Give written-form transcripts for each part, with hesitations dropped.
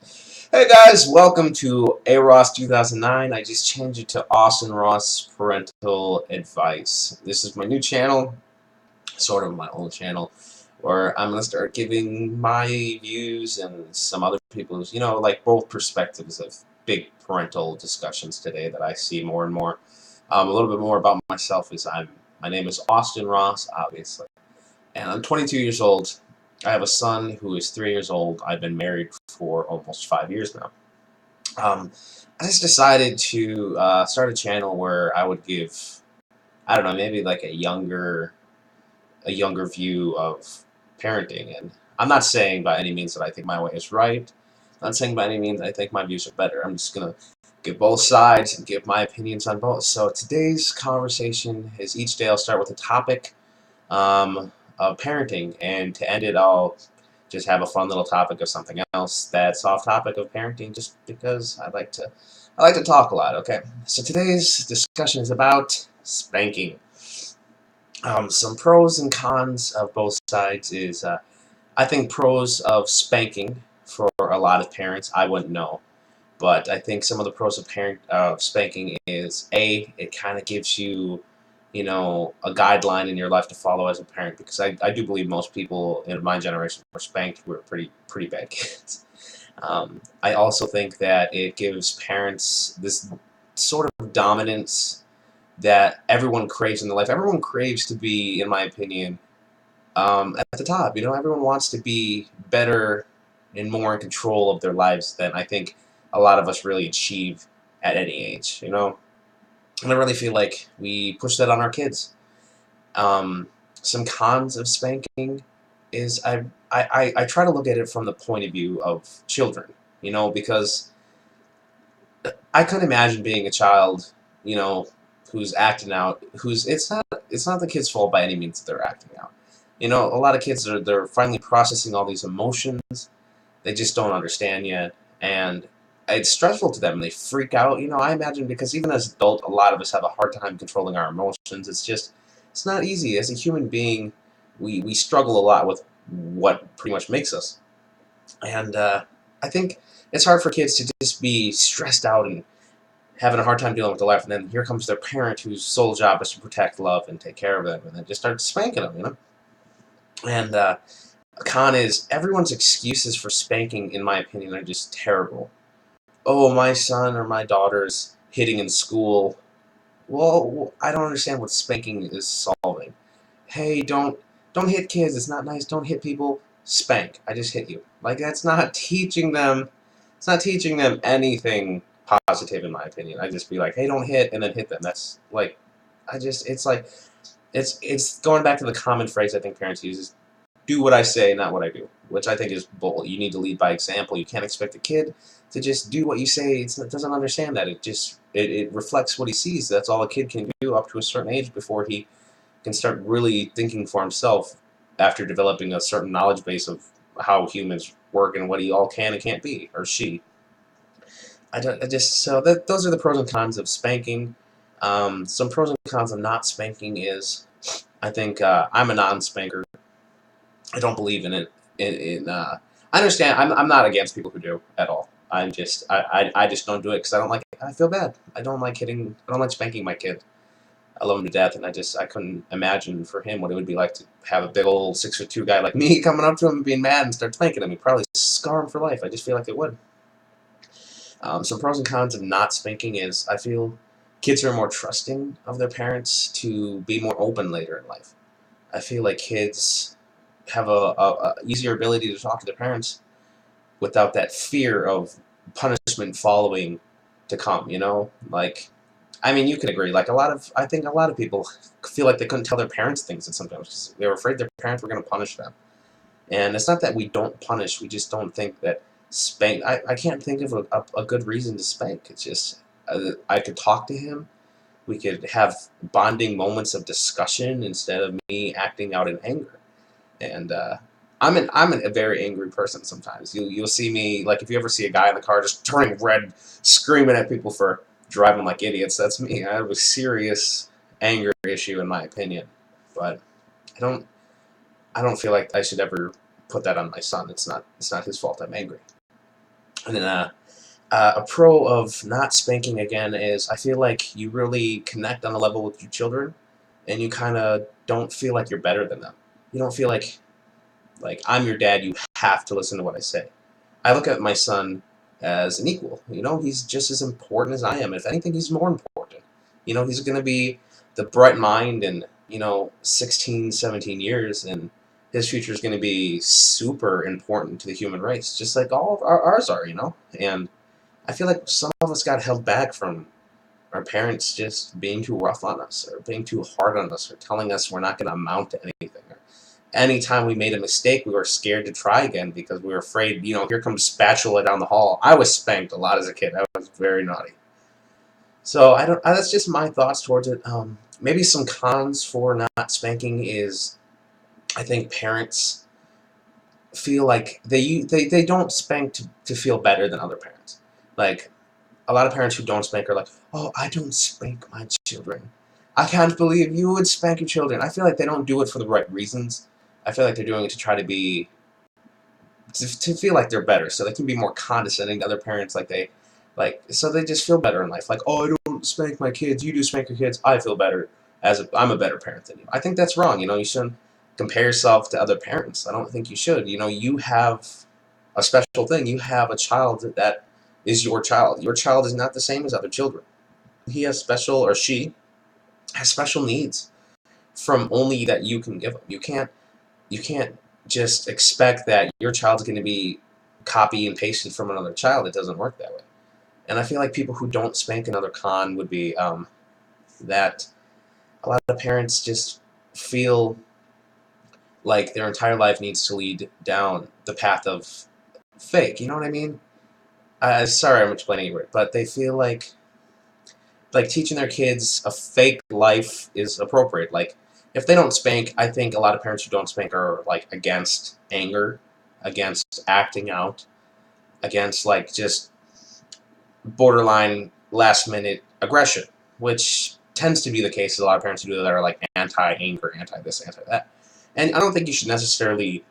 Hey guys, welcome to A Ross 2009. I just changed it to Austin Ross Parental Advice. This is my new channel, sort of my old channel, where I'm going to start giving my views and some other people's, like both perspectives of big parental discussions today that I see more and more. A little bit more about myself is my name is Austin Ross, obviously, and I'm 22 years old. I have a son who is 3 years old. I've been married for almost 5 years now. Um, I just decided to start a channel where I would give, I don't know, maybe like a younger view of parenting. And I'm not saying by any means that I think my way is right. I'm not saying by any means I think my views are better. I'm just gonna give both sides and give my opinions on both. So today's conversation is each day I'll start with a topic of parenting, and to end it, I'll just have a fun little topic of something else that's off topic of parenting, just because I like to talk a lot. Okay, so today's discussion is about spanking. Some pros and cons of both sides is I think pros of spanking for a lot of parents I wouldn't know, but I think some of the pros of spanking is it kind of gives you a guideline in your life to follow as a parent, because I do believe most people in my generation were spanked were pretty bad kids. I also think that it gives parents this sort of dominance that everyone craves in their life. Everyone craves to be, in my opinion, at the top. Everyone wants to be better and more in control of their lives than I think a lot of us really achieve at any age. And I really feel like we push that on our kids. Some cons of spanking is I try to look at it from the point of view of children, because I couldn't imagine being a child, who's acting out, it's not the kid's fault by any means that they're acting out. A lot of kids they're finally processing all these emotions. They just don't understand yet, and it's stressful to them, and they freak out. I imagine, because even as adults, a lot of us have a hard time controlling our emotions. It's not easy. As a human being, we struggle a lot with what pretty much makes us. And I think it's hard for kids to just be stressed out and having a hard time dealing with their life, and then here comes their parent whose sole job is to protect, love, and take care of them, and then just start spanking them. And a con is everyone's excuses for spanking, in my opinion, are just terrible. Oh, my son or my daughter's hitting in school. Well, I don't understand what spanking is solving. Hey, don't hit kids. It's not nice. Don't hit people. Spank. I just hit you. Like, that's not teaching them. It's not teaching them anything positive, in my opinion. I just be like, hey, don't hit, and then hit them. That's like, it's like, it's going back to the common phrase I think parents use: is do what I say, not what I do, which I think is bull. You need to lead by example. You can't expect a kid to just do what you say. It doesn't understand that. It reflects what he sees. That's all a kid can do up to a certain age before he can start really thinking for himself after developing a certain knowledge base of how humans work and what he all can and can't be, or she. I just so that those are the pros and cons of spanking. Some pros and cons of not spanking is I think I'm a non-spanker. I don't believe in it. I understand. I'm not against people who do at all. I just don't do it because I don't like it. I feel bad. I don't like hitting. I don't like spanking my kid. I love him to death, and I couldn't imagine for him what it would be like to have a big old 6'2" guy like me coming up to him and being mad and start spanking him. He'd probably scar him for life. I just feel like it would. Some pros and cons of not spanking is I feel kids are more trusting of their parents to be more open later in life. I feel like kids have a easier ability to talk to their parents without that fear of punishment following to come. Like, I mean, you can agree. Like, I think a lot of people feel like they couldn't tell their parents things at sometimes because they were afraid their parents were going to punish them. And it's not that we don't punish; we just don't think that spank. I can't think of a good reason to spank. It's just I could talk to him. We could have bonding moments of discussion instead of me acting out in anger. And I'm a very angry person sometimes. You'll see me, like, if you ever see a guy in the car just turning red, screaming at people for driving like idiots. That's me. I have a serious anger issue, in my opinion. But I don't I don't feel like I should ever put that on my son. It's not his fault I'm angry. And then a pro of not spanking again is I feel like you really connect on a level with your children, and you kind of don't feel like you're better than them. You don't feel like I'm your dad. You have to listen to what I say. I look at my son as an equal. He's just as important as I am. If anything, he's more important. He's going to be the bright mind in 16, 17 years, and his future is going to be super important to the human race, just like all of ours are. And I feel like some of us got held back from our parents just being too rough on us, or being too hard on us, or telling us we're not going to amount to anything. Anytime we made a mistake, we were scared to try again because we were afraid, here comes spatula down the hall. I was spanked a lot as a kid. I was very naughty. So that's just my thoughts towards it. Maybe some cons for not spanking is I think parents feel like they don't spank to feel better than other parents. Like, a lot of parents who don't spank are like, oh, I don't spank my children. I can't believe you would spank your children. I feel like they don't do it for the right reasons. I feel like they're doing it to try to feel like they're better, so they can be more condescending to other parents, so they just feel better in life. Like, oh, I don't spank my kids, you do spank your kids, I feel better I'm a better parent than you. I think that's wrong. You shouldn't compare yourself to other parents. I don't think you should. You have a special thing. You have a child that is your child. Your child is not the same as other children. He has special, or she has special needs from only that you can give them. You can't just expect that your child's going to be copy and pasted from another child. It doesn't work that way. And I feel like people who don't spank another con would be that a lot of parents just feel like their entire life needs to lead down the path of fake. You know what I mean? Sorry, I'm explaining it, but they feel like teaching their kids a fake life is appropriate. Like, if they don't spank, I think a lot of parents who don't spank are like against anger, against acting out, against like just borderline last minute aggression, which tends to be the case with a lot of parents who do that are like anti anger, anti this, anti that. And I don't think you should necessarily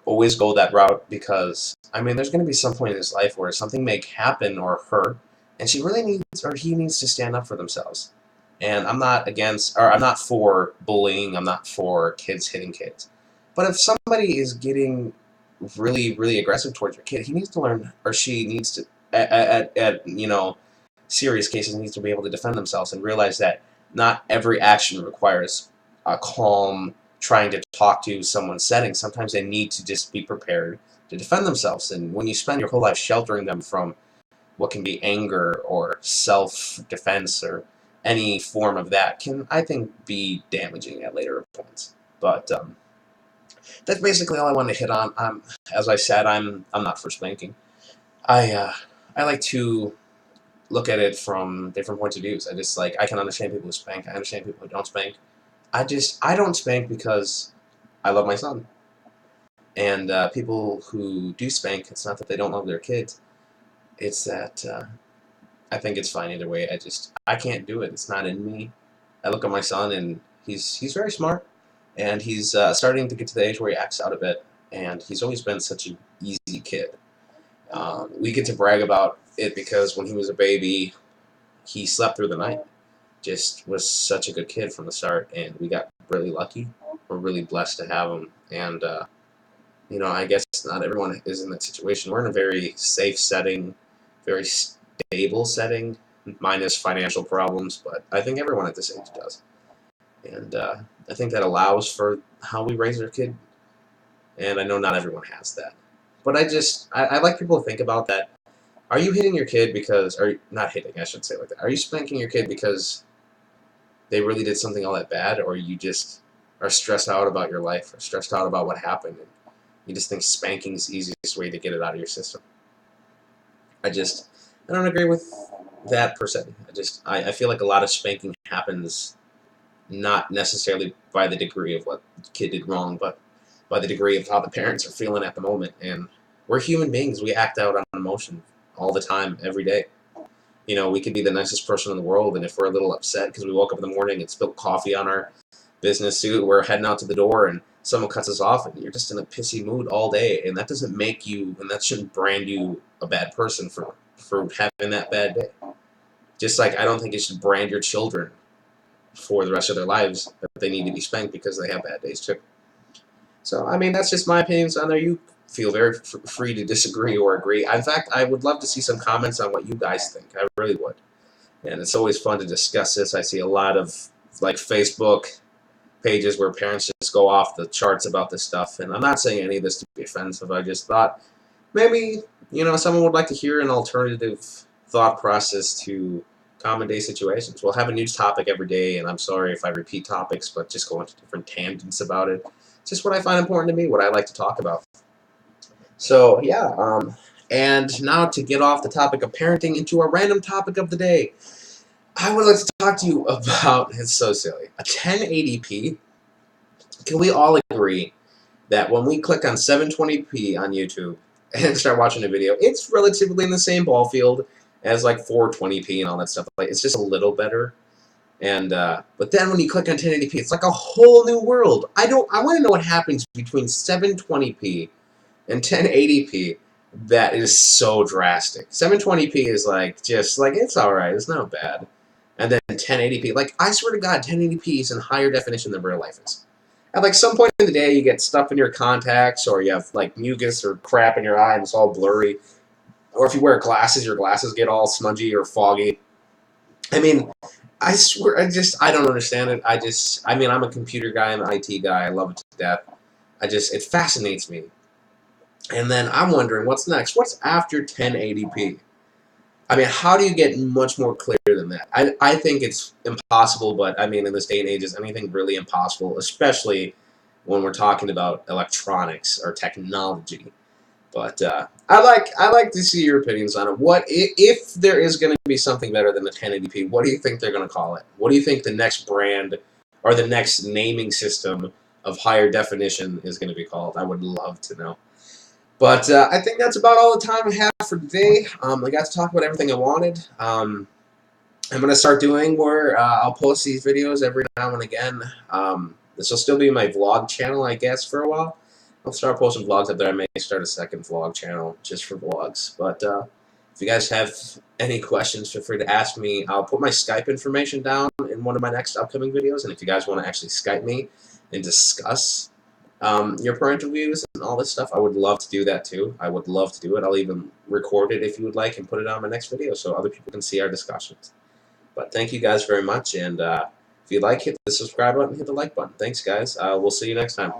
always go that route, because I mean, there's going to be some point in his life where something may happen or her, and she really needs, or he needs, to stand up for themselves. And I'm not for bullying. I'm not for kids hitting kids. But if somebody is getting really, really aggressive towards your kid, he needs to learn, or she needs to, at serious cases, needs to be able to defend themselves and realize that not every action requires a calm, trying to talk to someone setting. Sometimes they need to just be prepared to defend themselves. And when you spend your whole life sheltering them from what can be anger or self-defense or any form of that, can, I think, be damaging at later points. But that's basically all I wanted to hit on. As I said, I'm not for spanking. I like to look at it from different points of views. I can understand people who spank. I understand people who don't spank. I don't spank because I love my son. And people who do spank, it's not that they don't love their kids. It's that I think it's fine either way. I can't do it. It's not in me. I look at my son, and he's very smart, and he's starting to get to the age where he acts out a bit. And he's always been such an easy kid. We get to brag about it because when he was a baby, he slept through the night. Just was such a good kid from the start, and we got really lucky. We're really blessed to have him, and I guess not everyone is in that situation. We're in a very safe setting, very stable setting, minus financial problems, but I think everyone at this age does. And I think that allows for how we raise our kid, and I know not everyone has that. But I like people to think about that. Are you hitting your kid because, or not hitting, I should say, like that. Are you spanking your kid because they really did something all that bad, or you just are stressed out about your life, or stressed out about what happened, and you just think spanking is the easiest way to get it out of your system? I don't agree with that per se. I feel like a lot of spanking happens not necessarily by the degree of what the kid did wrong, but by the degree of how the parents are feeling at the moment. And we're human beings. We act out on emotion all the time, every day. We could be the nicest person in the world, and if we're a little upset because we woke up in the morning and spilled coffee on our business suit, we're heading out to the door, and someone cuts us off and you're just in a pissy mood all day, and that doesn't make you, and that shouldn't brand you a bad person for having that bad day. Just like I don't think you should brand your children for the rest of their lives that they need to be spanked because they have bad days too. So, I mean, that's just my opinions on there. You feel very free to disagree or agree. In fact, I would love to see some comments on what you guys think. I really would. And it's always fun to discuss this. I see a lot of, like, Facebook pages where parents just go off the charts about this stuff. And I'm not saying any of this to be offensive. I just thought maybe, someone would like to hear an alternative thought process to common day situations. We'll have a new topic every day, and I'm sorry if I repeat topics, but just go into different tangents about it. Just what I find important to me, what I like to talk about. So, yeah, and now to get off the topic of parenting into a random topic of the day, I would like to talk to you about, it's so silly, a 1080p. Can we all agree that when we click on 720p on YouTube and start watching a video, it's relatively in the same ball field as like 420p and all that stuff. Like, it's just a little better. And but then when you click on 1080p, it's like a whole new world. I want to know what happens between 720p and 1080p that is so drastic. 720p is like just like it's alright, it's not bad. And then 1080p, like I swear to God, 1080p is in higher definition than real life is. At like some point in the day, you get stuff in your contacts, or you have like mucus or crap in your eye and it's all blurry. Or if you wear glasses, your glasses get all smudgy or foggy. I mean, I swear, I don't understand it. I mean, I'm a computer guy, I'm an IT guy, I love it to death. It fascinates me. And then I'm wondering, what's next? What's after 1080p? I mean, how do you get much more clear than that? I think it's impossible, but I mean, in this day and age, is anything really impossible, especially when we're talking about electronics or technology. But I like to see your opinions on it. What if there is going to be something better than the 1080p? What do you think they're going to call it? What do you think the next brand or the next naming system of higher definition is going to be called? I would love to know. But I think that's about all the time I have for today. I got to talk about everything I wanted. I'm going to start doing where I'll post these videos every now and again. This will still be my vlog channel, I guess, for a while. I'll start posting vlogs up there. I may start a second vlog channel just for vlogs. But if you guys have any questions, feel free to ask me. I'll put my Skype information down in one of my next upcoming videos. And if you guys want to actually Skype me and discuss your parental views and all this stuff, I would love to do that too. I would love to do it. I'll even record it if you would like and put it on my next video so other people can see our discussions. But thank you guys very much. And if you like, hit the subscribe button, hit the like button. Thanks, guys. We'll see you next time.